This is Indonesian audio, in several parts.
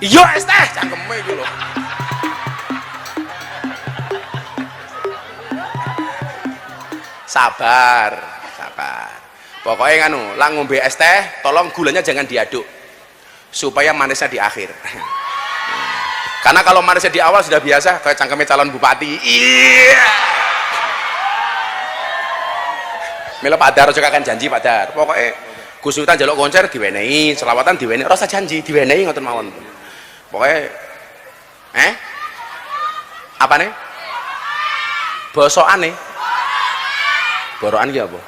Iya es teh cangkeme iki lho. Sabar, sabar. Pokoknya nganu, lah ngombe es teh, tolong gulanya jangan diaduk supaya manisnya di akhir. Karena kalau manisnya di awal sudah biasa, kayak cangkeme calon bupati. Iya. Mila Pak Dar juga kan janji Pak Dar. Pokoknya Gus Sultan jaluk konser diwenehi, selawatan diwenehi, rasa janji diwenehi ngoten mawon. Pokoknya apa nih? Bosokan nih. Borokan ki apa?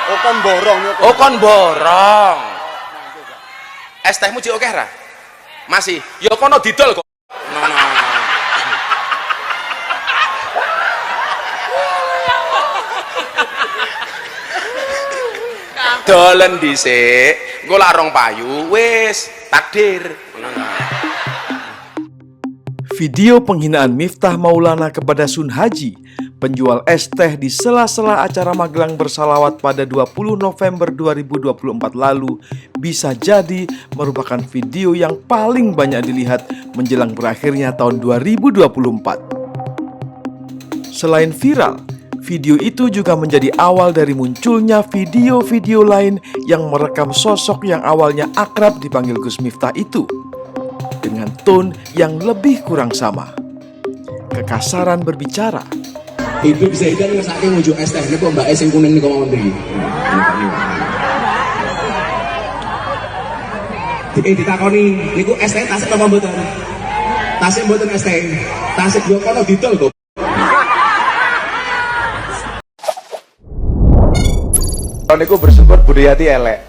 Oh kon borong. Oh kon borong. Es tehmu cik oke ra? Masih. Ya kono didol kok. Dolen dhisik, engko lak rong payu wis takdir. Video penghinaan Miftah Maulana kepada Sun Haji, penjual es teh di sela-sela acara Magelang Bersalawat pada 20 November 2024 lalu bisa jadi merupakan video yang paling banyak dilihat menjelang berakhirnya tahun 2024. Selain viral, video itu juga menjadi awal dari munculnya video-video lain yang merekam sosok yang awalnya akrab dipanggil Gus Miftah itu dengan tone yang lebih kurang sama. Kekasaran berbicara, Ibu bisa ikan ngesake ngujuk es teh niku mbak es sing kuning niku mawon iki. Ditakoni niku es teh tasik apa mboten? Tasik mboten es teh. Tasik yo kono didol kok. Kalau niku bersyukur Budayati elek.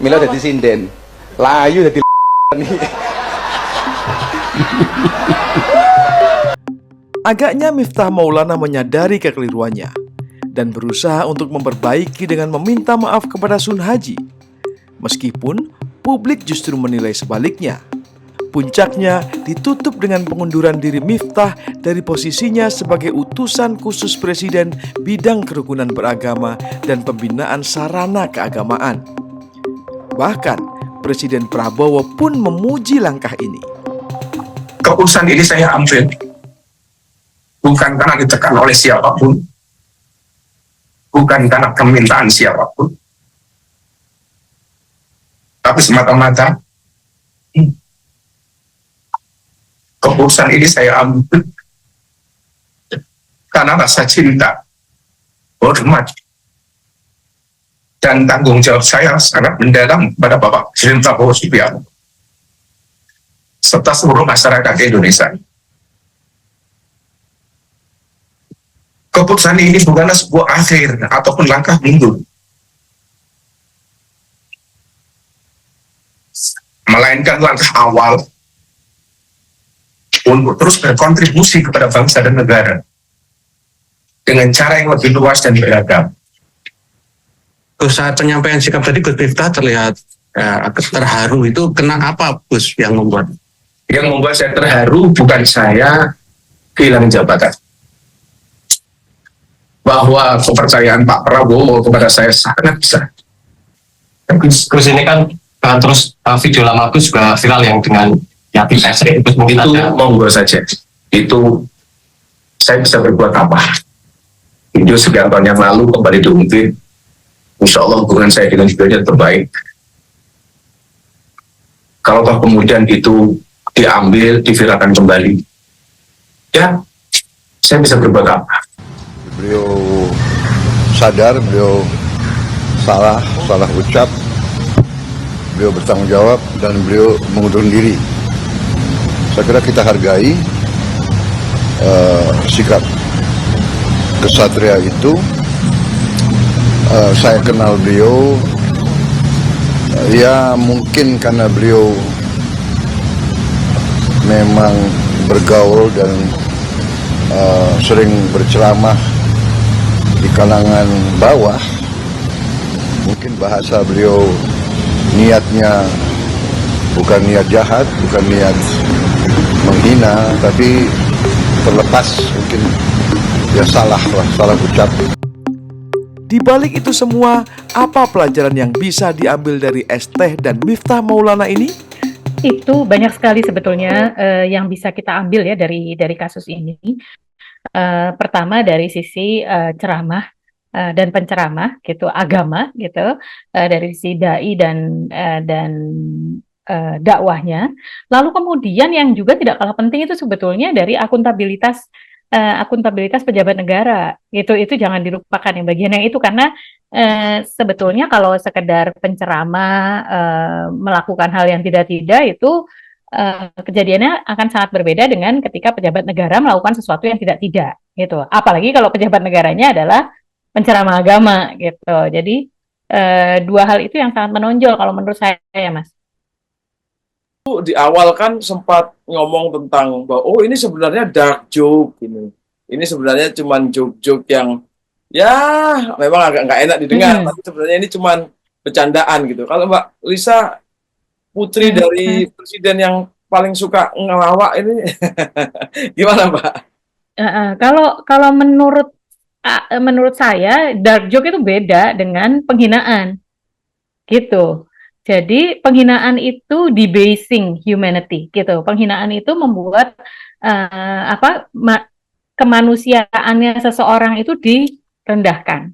Mila dadi sinden. Layu dadi agaknya Miftah Maulana menyadari kekeliruannya dan berusaha untuk memperbaiki dengan meminta maaf kepada Sun Haji. Meskipun publik justru menilai sebaliknya. Puncaknya ditutup dengan pengunduran diri Miftah dari posisinya sebagai utusan khusus Presiden bidang kerukunan beragama dan pembinaan sarana keagamaan. Bahkan Presiden Prabowo pun memuji langkah ini. Keputusan ini saya ambil bukan karena ditekan oleh siapapun, bukan karena permintaan siapapun, tapi semata-mata keputusan ini saya ambil karena rasa cinta, hormat, dan tanggung jawab saya sangat mendalam pada Bapak Presiden Prabowo Subianto serta seluruh masyarakat Indonesia. Keputusan ini bukanlah sebuah akhir ataupun langkah mundur, melainkan langkah awal untuk terus berkontribusi kepada bangsa dan negara dengan cara yang lebih luas dan beragam. Saat penyampaian sikap tadi Gus Miftah terlihat terharu, itu kenapa Gus yang membuat? Yang membuat saya terharu bukan saya kehilangan jabatan, bahwa kepercayaan Pak Prabowo kepada saya sangat besar. Gus ini kan terus video lama Gus juga viral yang dengan Yati Esri. Gus mungkin itu ada. monggo saja. Itu saya bisa berbuat apa? Video sekian tahun yang lalu kembali diunggah. Insya Allah hubungan saya dengan beliau terbaik. Kalau toh kemudian itu diambil, diviralkan kembali, ya saya bisa berbuat apa? Beliau sadar, beliau salah ucap, beliau bertanggung jawab dan beliau mengundurkan diri. Saya kira kita hargai sikap kesatria itu. Saya kenal beliau, ya mungkin karena beliau memang bergaul dan sering berceramah di kalangan bawah. Mungkin bahasa beliau niatnya bukan niat jahat, bukan niat menghina, tapi terlepas mungkin ya salah ucap. Di balik itu semua, apa pelajaran yang bisa diambil dari Esteh dan Miftah Maulana ini? Itu banyak sekali sebetulnya yang bisa kita ambil ya dari kasus ini. Pertama dari sisi ceramah dan penceramah gitu, agama gitu, dari sisi dai dan dakwahnya. Lalu kemudian yang juga tidak kalah penting itu sebetulnya dari akuntabilitas pejabat negara gitu. Itu jangan dilupakan yang bagian yang itu, karena sebetulnya kalau sekedar penceramah melakukan hal yang tidak-tidak itu kejadiannya akan sangat berbeda dengan ketika pejabat negara melakukan sesuatu yang tidak-tidak gitu. Apalagi kalau pejabat negaranya adalah penceramah agama gitu. Jadi dua hal itu yang sangat menonjol kalau menurut saya, Mas. Di awal kan sempat ngomong tentang bahwa oh ini sebenarnya dark joke ini. Ini sebenarnya cuman joke-joke yang ya memang agak nggak enak didengar, tapi sebenarnya ini cuman bercandaan gitu. Kalau Mbak Lisa, putri dari presiden yang paling suka ngelawak ini, gimana Mbak? Kalau menurut saya dark joke itu beda dengan penghinaan gitu. Jadi penghinaan itu debasing humanity gitu. Penghinaan itu membuat kemanusiaannya seseorang itu direndahkan.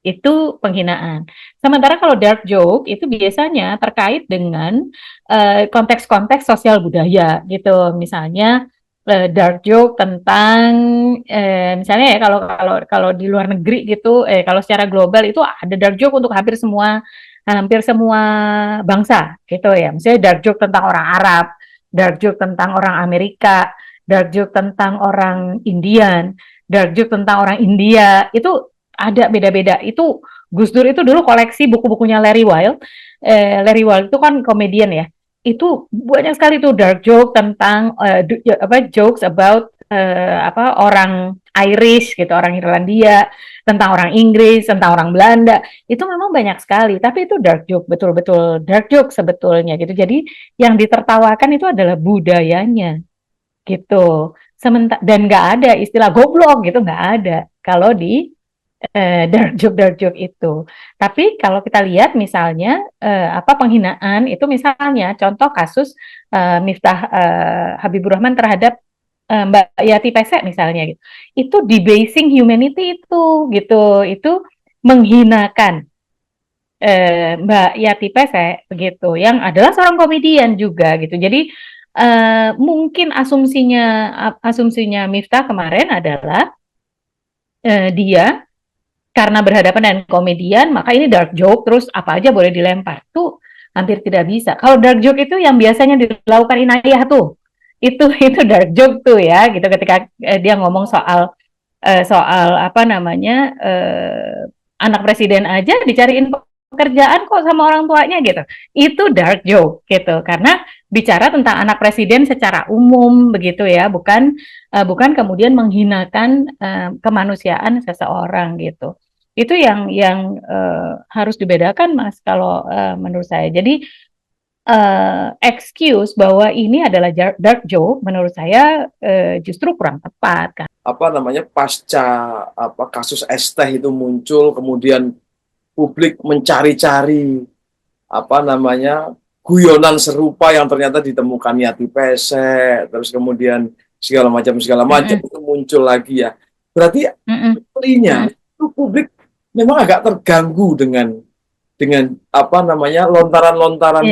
Itu penghinaan. Sementara kalau dark joke itu biasanya terkait dengan konteks-konteks sosial budaya gitu. Misalnya dark joke tentang misalnya ya kalau di luar negeri gitu, kalau secara global itu ada dark joke untuk hampir semua bangsa gitu ya. Misalnya dark joke tentang orang Arab, dark joke tentang orang Amerika, dark joke tentang orang Indian, dark joke tentang orang India. Itu ada beda-beda. Itu Gus Dur itu dulu koleksi buku-bukunya Larry Wilde. Larry Wilde itu kan komedian ya. Itu banyak sekali tuh dark joke tentang jokes about orang Irish gitu, orang Irlandia, tentang orang Inggris, tentang orang Belanda. Itu memang banyak sekali, tapi itu dark joke, betul-betul dark joke sebetulnya gitu. Jadi yang ditertawakan itu adalah budayanya gitu. Dan nggak ada istilah goblok gitu, nggak ada kalau di dark joke itu. Tapi kalau kita lihat misalnya penghinaan itu, misalnya contoh kasus Miftah Habibur Rahman terhadap Mbak Yati Pesek misalnya gitu. Itu debasing humanity itu gitu. Itu menghinakan Mbak Yati Pesek begitu, yang adalah seorang komedian juga gitu. Jadi mungkin asumsinya Miftah kemarin adalah dia karena berhadapan dengan komedian, maka ini dark joke, terus apa aja boleh dilempar. Tuh hampir tidak bisa. Kalau dark joke itu yang biasanya dilakukan Inayah tuh, itu dark joke tuh ya, gitu. Ketika dia ngomong soal anak presiden aja dicariin pekerjaan kok sama orang tuanya gitu. Itu dark joke gitu, karena bicara tentang anak presiden secara umum begitu ya, bukan kemudian menghinakan kemanusiaan seseorang gitu. Itu yang harus dibedakan, Mas, kalau menurut saya. Jadi excuse bahwa ini adalah dark joke menurut saya justru kurang tepat kan. Pasca kasus Esteh itu muncul, kemudian publik mencari-cari guyonan serupa yang ternyata ditemukan Yati Pesek, terus kemudian segala macam itu muncul lagi ya. Berarti artinya itu publik memang agak terganggu dengan lontaran-lontaran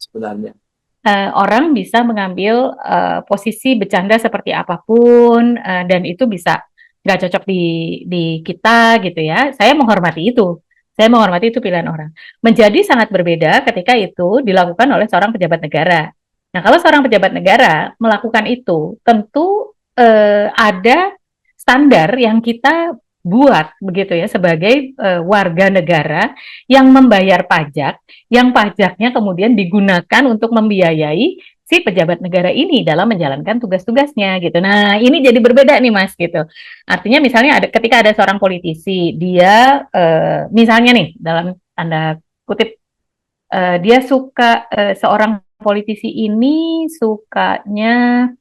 sebenarnya. Orang bisa mengambil posisi bercanda seperti apapun, dan itu bisa nggak cocok di kita gitu ya. Saya menghormati itu pilihan orang. Menjadi sangat berbeda ketika itu dilakukan oleh seorang pejabat negara. Nah, kalau seorang pejabat negara melakukan itu, tentu ada standar yang kita buat begitu ya, sebagai warga negara yang membayar pajak, yang pajaknya kemudian digunakan untuk membiayai si pejabat negara ini dalam menjalankan tugas-tugasnya gitu. Nah, ini jadi berbeda nih, Mas, gitu. Artinya misalnya ketika ada seorang politisi, dia misalnya nih dalam tanda kutip dia suka seorang politisi ini sukanya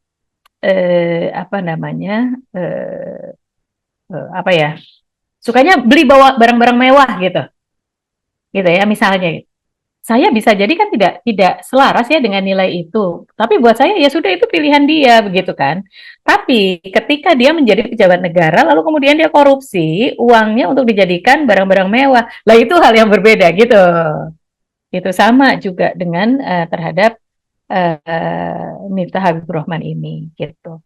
sukanya beli bawa barang-barang mewah gitu ya misalnya. Saya bisa jadi kan tidak selaras ya dengan nilai itu. Tapi buat saya ya sudah itu pilihan dia begitu kan. Tapi ketika dia menjadi pejabat negara lalu kemudian dia korupsi uangnya untuk dijadikan barang-barang mewah. Lah itu hal yang berbeda gitu. Itu sama juga dengan terhadap Miftah Habibur Rahman ini gitu.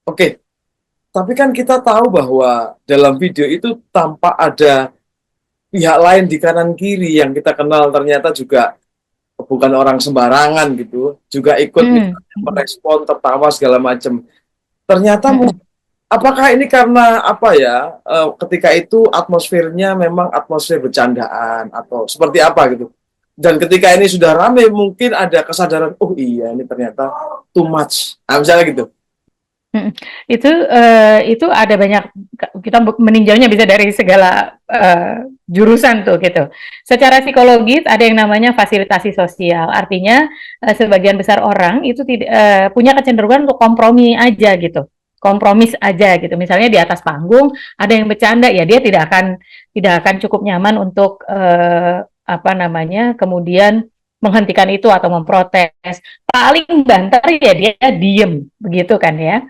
Oke, tapi kan kita tahu bahwa dalam video itu tampak ada pihak lain di kanan kiri yang kita kenal ternyata juga bukan orang sembarangan gitu, juga ikut misalnya merespon, tertawa segala macam. Ternyata apakah ini karena apa ya? Ketika itu atmosfernya memang atmosfer bercandaan atau seperti apa gitu. Dan ketika ini sudah rame mungkin ada kesadaran, oh iya ini ternyata too much. Nah, misalnya gitu. Itu ada banyak, kita meninjaunya bisa dari segala jurusan tuh gitu. Secara psikologis ada yang namanya fasilitasi sosial, artinya sebagian besar orang itu tidak punya kecenderungan untuk kompromi aja gitu, kompromis aja gitu. Misalnya di atas panggung ada yang bercanda, ya dia tidak akan cukup nyaman untuk kemudian menghentikan itu atau memprotes. Paling banter ya dia diem begitu kan ya.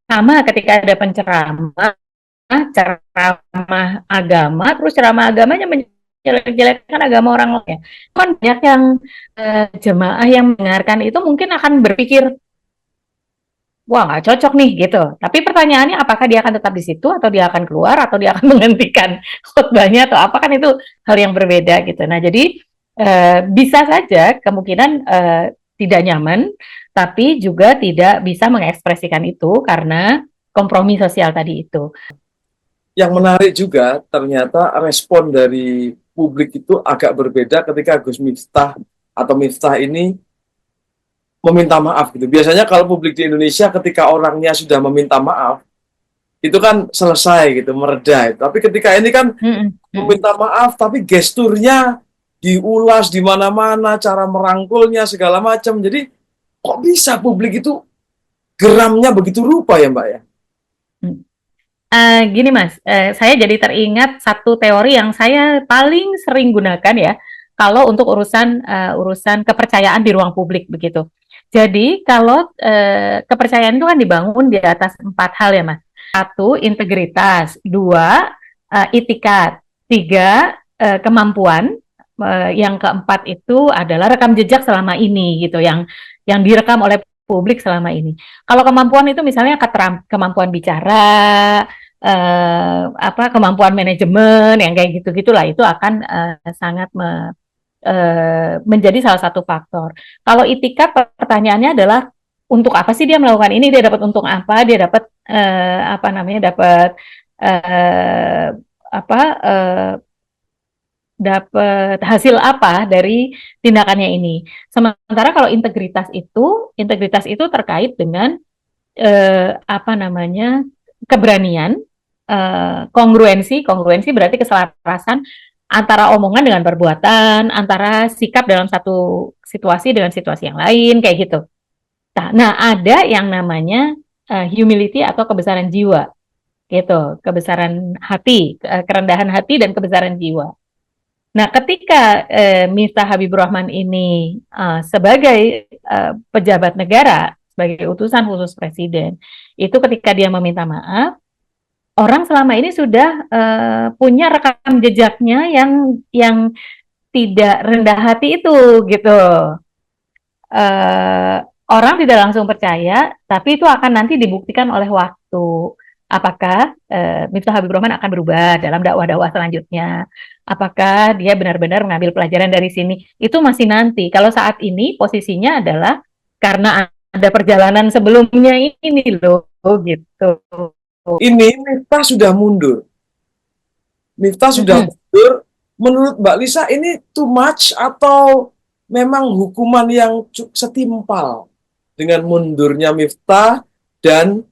Sama ketika ada ceramah agama, terus ceramah agamanya menjelek-jelekkan agama orang lain. Kan banyak yang jemaah yang mendengarkan itu mungkin akan berpikir, wah nggak cocok nih gitu. Tapi pertanyaannya apakah dia akan tetap di situ atau dia akan keluar atau dia akan menghentikan khutbahnya atau apa, kan itu hal yang berbeda gitu. Nah jadi bisa saja kemungkinan tidak nyaman, tapi juga tidak bisa mengekspresikan itu karena kompromi sosial tadi itu. Yang menarik juga ternyata respon dari publik itu agak berbeda ketika Gus Miftah atau Miftah ini meminta maaf gitu. Biasanya kalau publik di Indonesia ketika orangnya sudah meminta maaf itu kan selesai gitu, mereda. Tapi ketika ini kan meminta maaf tapi gesturnya diulas di mana-mana, cara merangkulnya segala macam. Jadi kok bisa publik itu geramnya begitu rupa ya Mbak ya? Gini Mas, saya jadi teringat satu teori yang saya paling sering gunakan ya, kalau untuk urusan kepercayaan di ruang publik begitu. Jadi kalau kepercayaan itu kan dibangun di atas 4 hal ya Mas. 1, integritas. 2, itikat. 3, kemampuan. Yang keempat itu adalah rekam jejak selama ini gitu, yang direkam oleh publik selama ini. Kalau kemampuan itu misalnya kemampuan bicara, kemampuan manajemen, yang kayak gitu-gitulah, itu akan sangat menjadi salah satu faktor. Kalau itikat, pertanyaannya adalah untuk apa sih dia melakukan ini? Dia dapat untung apa? Dia dapat dapat hasil apa dari tindakannya ini. Sementara kalau integritas itu terkait dengan keberanian, kongruensi berarti keselarasan antara omongan dengan perbuatan, antara sikap dalam satu situasi dengan situasi yang lain, kayak gitu. Nah, ada yang namanya humility atau kebesaran jiwa, gitu, kebesaran hati, kerendahan hati dan kebesaran jiwa. Nah, ketika Miftah Habibur Rahman ini sebagai pejabat negara, sebagai utusan khusus presiden, itu ketika dia meminta maaf, orang selama ini sudah punya rekam jejaknya yang tidak rendah hati itu, gitu. Orang tidak langsung percaya, tapi itu akan nanti dibuktikan oleh waktu. Apakah Miftah Habibur Rahman akan berubah dalam dakwah-dakwah selanjutnya? Apakah dia benar-benar mengambil pelajaran dari sini? Itu masih nanti. Kalau saat ini posisinya adalah karena ada perjalanan sebelumnya ini loh, gitu. Ini Miftah sudah mundur. Miftah sudah mundur. Menurut Mbak Lisa ini too much atau memang hukuman yang setimpal dengan mundurnya Miftah dan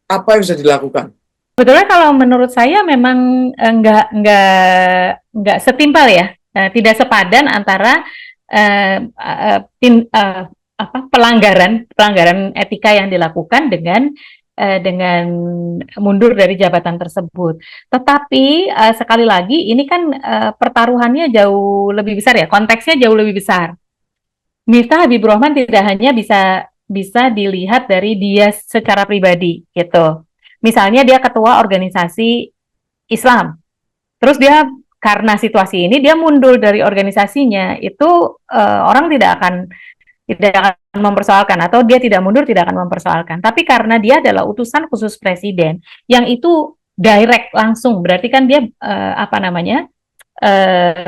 apa yang bisa dilakukan? Sebetulnya kalau menurut saya memang enggak setimpal ya, tidak sepadan antara pelanggaran etika yang dilakukan dengan dengan mundur dari jabatan tersebut. Tetapi sekali lagi ini kan pertaruhannya jauh lebih besar ya, konteksnya jauh lebih besar. Miftah Habibur Rahman tidak hanya bisa dilihat dari dia secara pribadi gitu. Misalnya dia ketua organisasi Islam, terus dia karena situasi ini dia mundur dari organisasinya, itu orang tidak akan mempersoalkan, atau dia tidak mundur tidak akan mempersoalkan. Tapi karena dia adalah utusan khusus presiden yang itu direct langsung, berarti kan dia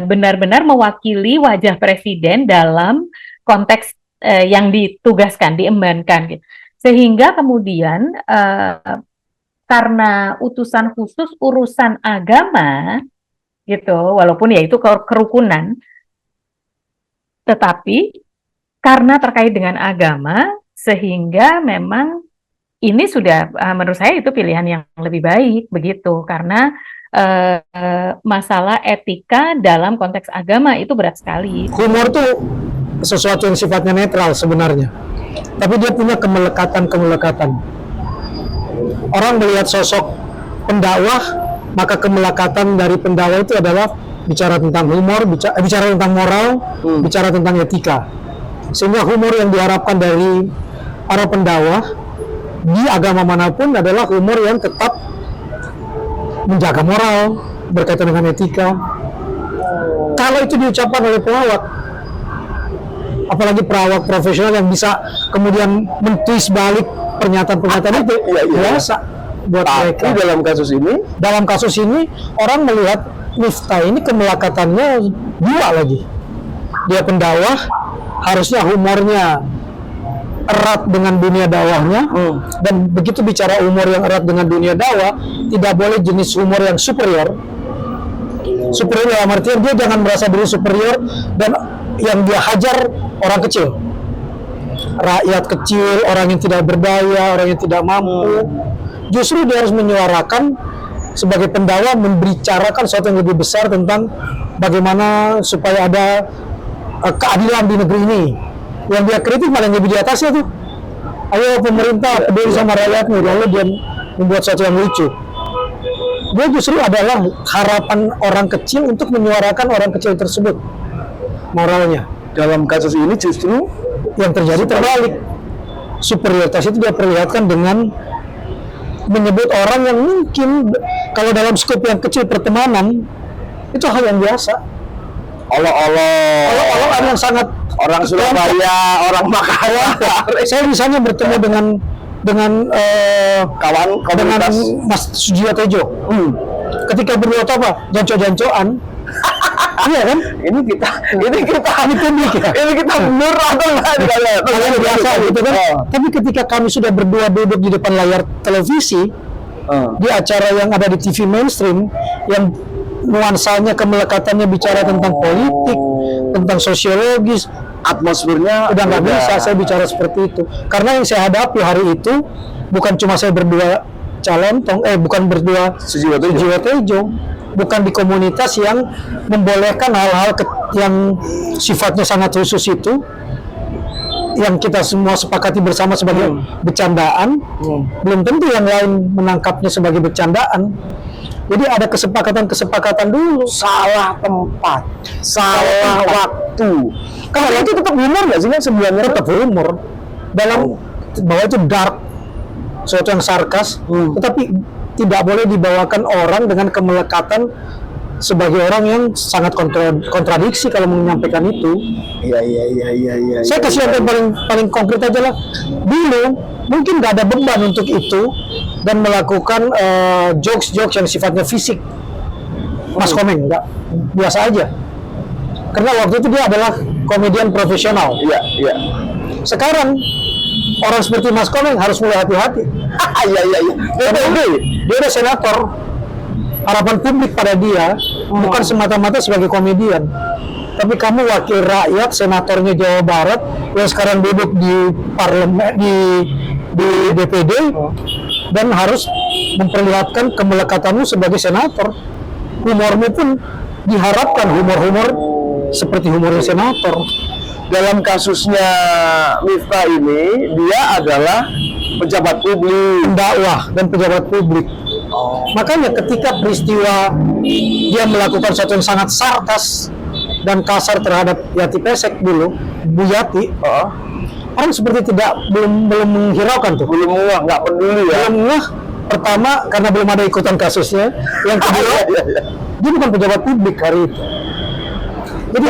benar-benar mewakili wajah presiden dalam konteks yang ditugaskan, diembankan gitu. Sehingga kemudian karena utusan khusus urusan agama gitu, walaupun ya itu kerukunan, tetapi karena terkait dengan agama, sehingga memang ini sudah menurut saya itu pilihan yang lebih baik begitu, karena masalah etika dalam konteks agama itu berat sekali. Humor tuh sesuatu yang sifatnya netral sebenarnya, tapi dia punya kemelekatan. Orang melihat sosok pendakwah, maka kemelekatan dari pendakwah itu adalah bicara tentang humor, bicara tentang moral, bicara tentang etika. Sehingga humor yang diharapkan dari para pendakwah di agama manapun adalah humor yang tetap menjaga moral, berkaitan dengan etika. Kalau itu diucapkan oleh pelawak, apalagi pelawak profesional yang bisa kemudian mentwist balik pernyataan-pernyataan itu, biasa buat mereka. Dalam kasus ini orang melihat Miftah ini kemelekatannya dua lagi. Dia pendakwah, harusnya humornya erat dengan dunia dakwahnya, dan begitu bicara humor yang erat dengan dunia dakwah, tidak boleh jenis humor yang superior. Superior dalam artian dia jangan merasa diri superior dan yang dia hajar orang kecil, rakyat kecil, orang yang tidak berdaya, orang yang tidak mampu. Justru dia harus menyuarakan sebagai pendakwah, membicarakan sesuatu yang lebih besar tentang bagaimana supaya ada keadilan di negeri ini. Yang dia kritik malah yang lebih di atasnya tuh. Ayo pemerintah peduli sama rakyatnya, lalu dia membuat sesuatu yang lucu. Dia justru adalah harapan orang kecil untuk menyuarakan orang kecil tersebut. Moralnya. Dalam kasus ini justru yang terjadi terbalik. Superioritas itu dia perlihatkan dengan menyebut orang yang mungkin kalau dalam skop yang kecil pertemanan itu hal yang biasa. Olok-olok yang sangat orang Surabaya, orang Makassar. Saya misalnya bertemu dengan Kawan komunitas Mas Sujiwo Tejo. Ketika berdua apa? Janco-jancoan. Iya kan? Ini kita publik ya. ini kita bener atau enggak? Kalian biasa gitu kan. Tapi ketika kami sudah berdua duduk di depan layar televisi di acara yang ada di TV mainstream yang nuansanya, kemelekatannya bicara tentang politik, tentang sosiologis, atmosfernya udah nggak bisa saya bicara seperti itu. Karena yang saya hadapi hari itu bukan cuma saya berdua bukan berdua Sujiwo Tejo, bukan di komunitas yang membolehkan hal-hal yang sifatnya sangat khusus itu, yang kita semua sepakati bersama sebagai bercandaan. Belum tentu yang lain menangkapnya sebagai bercandaan. Jadi ada kesepakatan dulu. salah tempat, salah waktu. Kalau itu tetap humor nggak sih kan sebenarnya? Tetap humor dalam bahwa itu dark, sesuatu yang sarkas, tetapi tidak boleh dibawakan orang dengan kemelekatan sebagai orang yang sangat kontradiksi kalau menyampaikan itu. Iya. Saya kasih yang paling konkret aja lah. Dulu mungkin nggak ada beban untuk itu dan melakukan jokes yang sifatnya fisik. Mas Komeng nggak, biasa aja. Karena waktu itu dia adalah komedian profesional. Iya. Sekarang orang seperti Mas Komeng harus mulai hati-hati. Iya. Dia udah senator. Harapan publik pada dia bukan semata-mata sebagai komedian, tapi kamu wakil rakyat, senatornya Jawa Barat yang sekarang duduk di parlemen, di DPD, dan harus memperlihatkan kemelekatanmu sebagai senator. Humormu pun diharapkan humor seperti humornya senator. dalam kasusnya Miftah ini dia adalah pejabat publik, pendakwah dan pejabat publik. Makanya ketika peristiwa dia melakukan sesuatu yang sangat sarkas dan kasar terhadap Yati Pesek dulu, Bu Yati, orang seperti belum menghiraukan tuh, belum ngeh, nggak peduli ya. belum ngeh. Pertama karena belum ada ikutan kasusnya, yang kedua dia bukan pejabat publik hari itu. Jadi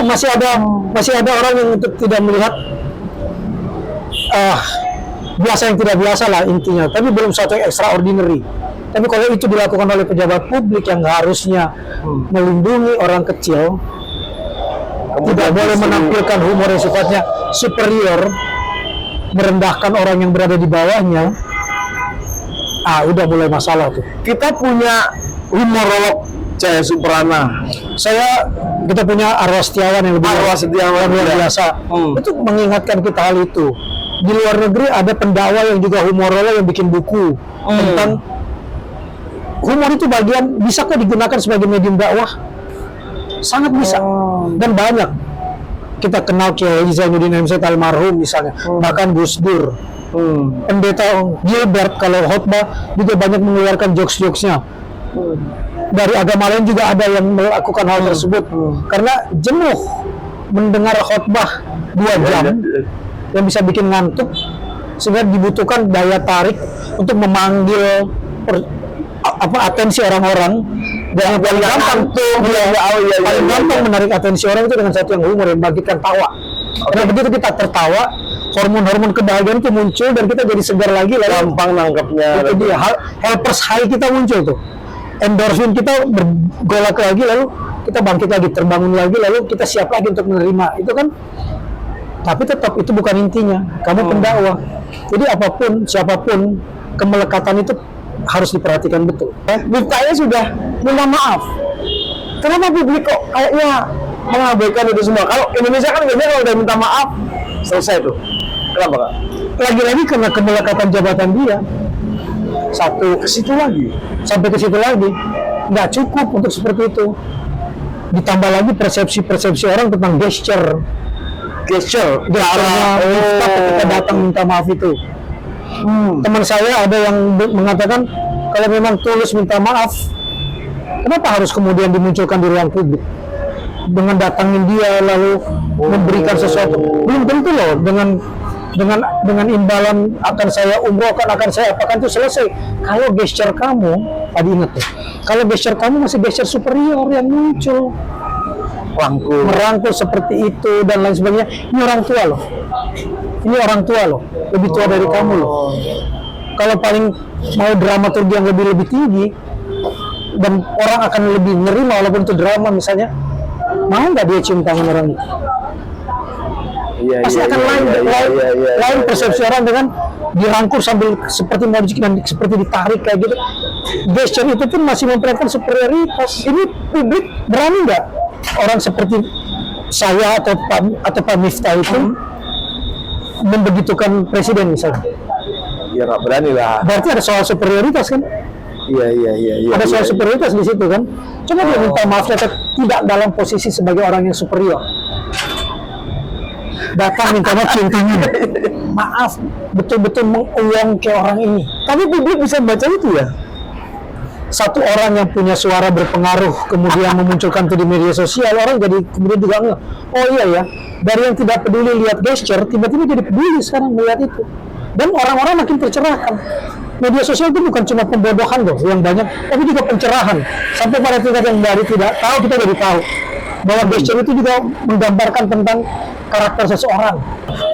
masih ada orang yang tidak melihat biasa yang tidak biasa lah intinya, tapi belum sesuatu yang extraordinary. Tapi kalau itu dilakukan oleh pejabat publik yang harusnya melindungi orang kecil, tidak boleh menampilkan humor yang sifatnya superior, merendahkan orang yang berada di bawahnya, udah mulai masalah tuh. Kita punya humorolog Cahaya Suprana. Kita punya Arwah Setiawan yang luar biasa. Itu mengingatkan kita hal itu. Di luar negeri ada pendakwa yang juga humorolog yang bikin buku tentang humor itu bisa kok digunakan sebagai medium dakwah. Sangat bisa. Dan banyak. Kita kenal Kiai Zainuddin M. almarhum misalnya, bahkan Gus Dur. Pendeta Gilbert kalau khotbah juga banyak mengeluarkan jokes-jokesnya. Dari agama lain juga ada yang melakukan hal tersebut karena jenuh mendengar khotbah 2 jam yang bisa bikin ngantuk, sehingga dibutuhkan daya tarik untuk memanggil atensi orang-orang. Dan yang paling gampang menarik atensi orang itu dengan satu yang humor yang membangkitkan tawa. Karena begitu kita tertawa, hormon-hormon kebahagiaan itu muncul dan kita jadi segar lagi, lalu Gampang nangkepnya. itu dia helpers high kita muncul tuh, endorfin kita bergolak lagi, lalu kita bangkit lagi, terbangun lagi, lalu kita siap lagi untuk menerima itu kan. Tapi tetap itu bukan intinya, kamu pendakwah. Jadi apapun, siapapun, kemelekatan itu harus diperhatikan betul. Miftahnya sudah minta maaf. Kenapa publik kok kayaknya mengabaikan itu semua? Kalau Indonesia kan biasanya kalau udah minta maaf selesai tuh. Kenapa Kak? Lagi-lagi karena kemelekatan jabatan dia. Satu Ke situ lagi. sampai ke situ lagi, nggak cukup untuk seperti itu. Ditambah lagi persepsi orang tentang gesture Miftah ketika datang minta maaf itu. Teman saya ada yang mengatakan kalau memang tulus minta maaf, kenapa harus kemudian dimunculkan di ruang publik dengan datangin dia lalu memberikan sesuatu? Belum tentu loh dengan imbalan akan saya umrohkan, akan saya apakan itu selesai. Kalau gesture kamu, tadi ingat ya, kalau gesture kamu masih gesture superior yang muncul, merangkul seperti itu dan lain sebagainya, ini orang tua loh, lebih tua dari kamu loh. Kalau paling mau dramaturgi yang lebih tinggi dan orang akan lebih nerima walaupun itu drama misalnya, mau nggak dia cium tangan orang itu? Pasti akan lain persepsi orang dengan dirangkul sambil seperti mau dan seperti ditarik kayak gitu. Gesture itu pun masih memperlihatkan superioritas. Ini publik berani nggak orang seperti saya atau Pak Miftah itu membegitukan presiden misalnya? Ya nggak berani lah. Berarti ada soal superioritas kan? Iya. Ada soal superioritas di situ kan? Coba dia minta maaf tetap tidak dalam posisi sebagai orang yang superior. Datang minta maaf cium tangan. Maaf, betul-betul menguang ke orang ini. Tapi publik bisa baca itu ya. Satu orang yang punya suara berpengaruh kemudian memunculkan itu di media sosial, orang jadi kemudian juga ngeh, oh iya ya, dari yang tidak peduli lihat gesture tiba-tiba jadi peduli sekarang melihat itu, dan orang-orang makin tercerahkan. Media sosial itu bukan cuma pembodohan loh yang banyak, tapi juga pencerahan. Sampai pada tingkat yang dari tidak tahu kita jadi tahu bahwa gesture itu juga menggambarkan tentang karakter seseorang.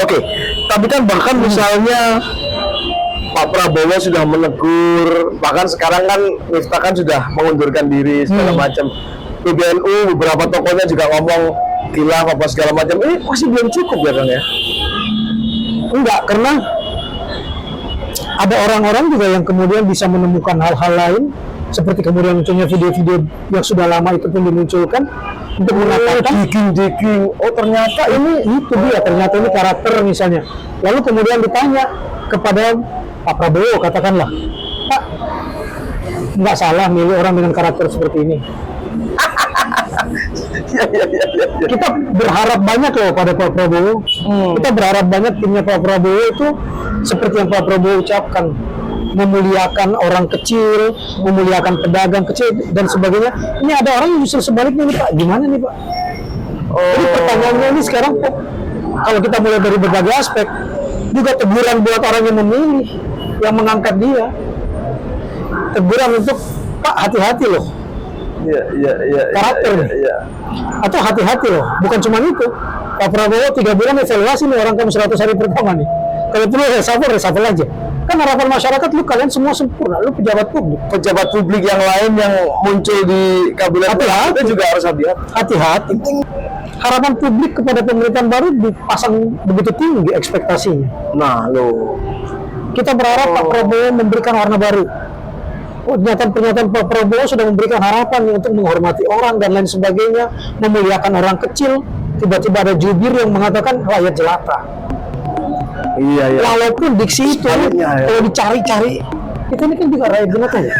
Oke, tapi kan bahkan misalnya Pak Prabowo sudah menegur, bahkan sekarang kan Miftah kan sudah mengundurkan diri segala macam. PBNU beberapa tokohnya juga ngomong gila apa segala macam. Ini masih belum cukup ya Kang ya? Enggak, karena ada orang-orang juga yang kemudian bisa menemukan hal-hal lain, seperti kemudian munculnya video-video yang sudah lama itu pun dimunculkan untuk mengatakan digging. Oh ternyata itu dia, ternyata ini karakter misalnya. Lalu kemudian ditanya kepada Pak Prabowo, katakanlah, Pak, nggak salah milih orang dengan karakter seperti ini. Kita berharap banyak loh pada Pak Prabowo. Kita berharap banyak timnya Pak Prabowo itu seperti yang Pak Prabowo ucapkan, memuliakan orang kecil, memuliakan pedagang kecil dan sebagainya. Ini ada orang yang justru sebaliknya nih Pak. Gimana nih Pak? Jadi pertanyaannya ini sekarang Pak, kalau kita mulai dari berbagai aspek, juga teguran buat orang yang memilih, yang mengangkat dia. Teguran untuk Pak hati-hati loh. Karakter atau hati-hati loh, bukan cuma itu. Pak Prabowo 3 bulan evaluasi nih orang kamu 100 hari pertama nih. Kalau perlu reshuffle aja. Kan harapan masyarakat lu kalian semua sempurna, lu pejabat publik yang lain yang muncul di kabinet kita juga harus hati-hati. Harapan publik kepada pemerintahan baru dipasang begitu tinggi ekspektasinya. Nah, lo kita berharap Pak Prabowo memberikan warna baru. Pernyataan Pak Prabowo sudah memberikan harapan untuk menghormati orang dan lain sebagainya, memuliakan orang kecil. Tiba-tiba ada jubir yang mengatakan rakyat jelata. Iya. Walaupun diksi itu kalau dicari-cari, kita ini kan juga rakyat jelata ya.